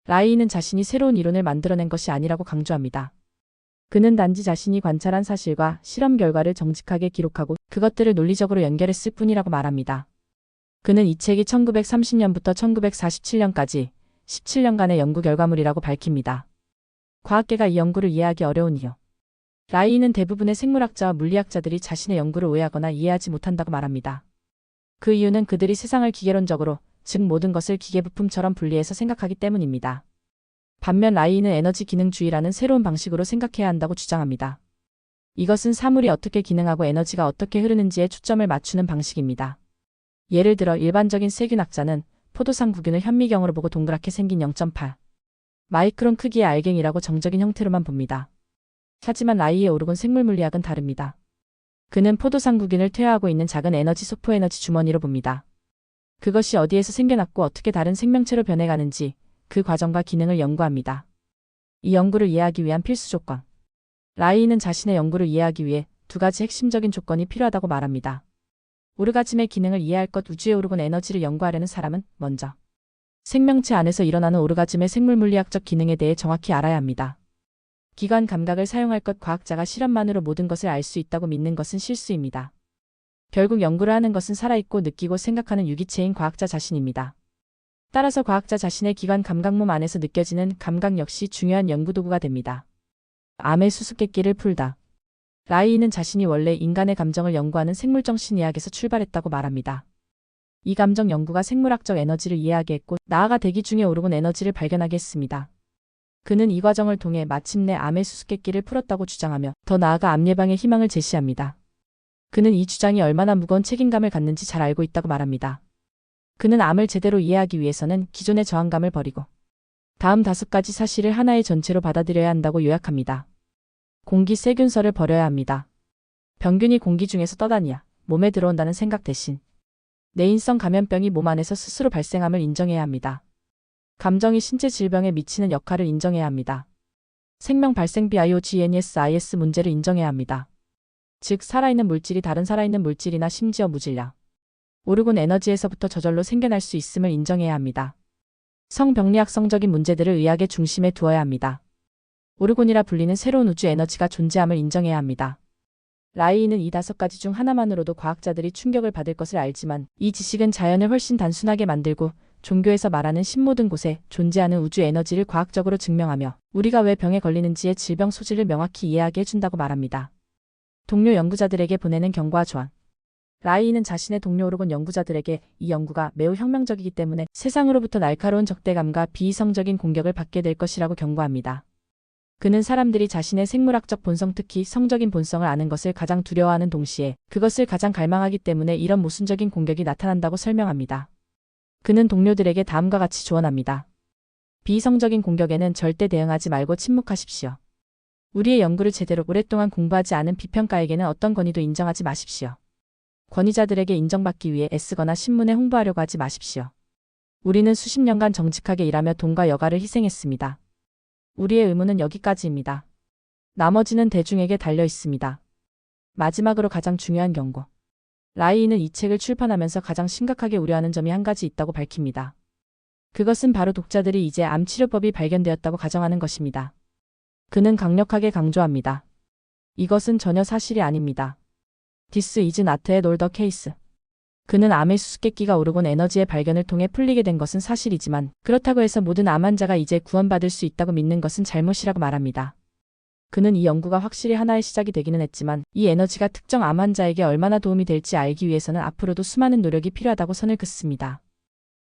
라이는 자신이 새로운 이론을 만들어낸 것이 아니라고 강조합니다. 그는 단지 자신이 관찰한 사실과 실험 결과를 정직하게 기록하고 그것들을 논리적으로 연결했을 뿐이라고 말합니다. 그는 이 책이 1930년부터 1947년까지 17년간의 연구 결과물이라고 밝힙니다. 과학계가 이 연구를 이해하기 어려운 이유. 라이는 대부분의 생물학자와 물리학자들이 자신의 연구를 오해하거나 이해하지 못한다고 말합니다. 그 이유는 그들이 세상을 기계론적으로, 즉 모든 것을 기계부품처럼 분리해서 생각하기 때문입니다. 반면 라이는 에너지 기능주의라는 새로운 방식으로 생각해야 한다고 주장합니다. 이것은 사물이 어떻게 기능하고 에너지가 어떻게 흐르는지에 초점을 맞추는 방식입니다. 예를 들어 일반적인 세균학자는 포도상구균을 현미경으로 보고 동그랗게 생긴 0.8 마이크론 크기의 알갱이라고 정적인 형태로만 봅니다. 하지만 라이의 오르곤 생물물리학은 다릅니다. 그는 포도상구균을 퇴화하고 있는 작은 에너지 소포에너지 주머니로 봅니다. 그것이 어디에서 생겨났고 어떻게 다른 생명체로 변해가는지 그 과정과 기능을 연구합니다. 이 연구를 이해하기 위한 필수 조건. 라이는 자신의 연구를 이해하기 위해 두 가지 핵심적인 조건이 필요하다고 말합니다. 오르가즘의 기능을 이해할 것. 우주에 오르곤 에너지를 연구하려는 사람은 먼저 생명체 안에서 일어나는 오르가즘의 생물물리학적 기능에 대해 정확히 알아야 합니다. 기관 감각을 사용할 것. 과학자가 실험만으로 모든 것을 알 수 있다고 믿는 것은 실수입니다. 결국 연구를 하는 것은 살아있고 느끼고 생각하는 유기체인 과학자 자신입니다. 따라서 과학자 자신의 기관 감각 몸 안에서 느껴지는 감각 역시 중요한 연구도구가 됩니다. 암의 수수께끼를 풀다. 라이는 자신이 원래 인간의 감정을 연구하는 생물정신의학에서 출발했다고 말합니다. 이 감정 연구가 생물학적 에너지를 이해하게 했고 나아가 대기 중에 오르곤 에너지를 발견하게 했습니다. 그는 이 과정을 통해 마침내 암의 수수께끼를 풀었다고 주장하며 더 나아가 암 예방의 희망을 제시합니다. 그는 이 주장이 얼마나 무거운 책임감을 갖는지 잘 알고 있다고 말합니다. 그는 암을 제대로 이해하기 위해서는 기존의 저항감을 버리고 다음 5가지 사실을 하나의 전체로 받아들여야 한다고 요약합니다. 공기 세균설을 버려야 합니다. 병균이 공기 중에서 떠다니야 몸에 들어온다는 생각 대신 내인성 감염병이 몸 안에서 스스로 발생함을 인정해야 합니다. 감정이 신체 질병에 미치는 역할을 인정해야 합니다. 생명 발생 BIOGENESIS 문제를 인정해야 합니다. 즉 살아있는 물질이 다른 살아있는 물질이나 심지어 무질량, 오르곤 에너지에서부터 저절로 생겨날 수 있음을 인정해야 합니다. 성병리학성적인 문제들을 의학의 중심에 두어야 합니다. 오르곤이라 불리는 새로운 우주 에너지가 존재함을 인정해야 합니다. 라이는 이 5가지 중 하나만으로도 과학자들이 충격을 받을 것을 알지만 이 지식은 자연을 훨씬 단순하게 만들고 종교에서 말하는 신모든 곳에 존재하는 우주 에너지를 과학적으로 증명하며 우리가 왜 병에 걸리는지의 질병 소질을 명확히 이해하게 해준다고 말합니다. 동료 연구자들에게 보내는 경고와 조언. 라이는 자신의 동료 오르곤 연구자들에게 이 연구가 매우 혁명적이기 때문에 세상으로부터 날카로운 적대감과 비이성적인 공격을 받게 될 것이라고 경고합니다. 그는 사람들이 자신의 생물학적 본성 특히 성적인 본성을 아는 것을 가장 두려워하는 동시에 그것을 가장 갈망하기 때문에 이런 모순적인 공격이 나타난다고 설명합니다. 그는 동료들에게 다음과 같이 조언합니다. 비이성적인 공격에는 절대 대응하지 말고 침묵하십시오. 우리의 연구를 제대로 오랫동안 공부하지 않은 비평가에게는 어떤 권위도 인정하지 마십시오. 권위자들에게 인정받기 위해 애쓰거나 신문에 홍보하려고 하지 마십시오. 우리는 수십 년간 정직하게 일하며 돈과 여가를 희생했습니다. 우리의 의무는 여기까지입니다. 나머지는 대중에게 달려 있습니다. 마지막으로 가장 중요한 경고. 라이는 이 책을 출판하면서 가장 심각하게 우려하는 점이 한 가지 있다고 밝힙니다. 그것은 바로 독자들이 이제 암 치료법이 발견되었다고 가정하는 것입니다. 그는 강력하게 강조합니다. 이것은 전혀 사실이 아닙니다. This is not at all the case. 그는 암의 수수께끼가 오르곤 에너지의 발견을 통해 풀리게 된 것은 사실이지만 그렇다고 해서 모든 암 환자가 이제 구원받을 수 있다고 믿는 것은 잘못이라고 말합니다. 그는 이 연구가 확실히 하나의 시작이 되기는 했지만 이 에너지가 특정 암 환자에게 얼마나 도움이 될지 알기 위해서는 앞으로도 수많은 노력이 필요하다고 선을 긋습니다.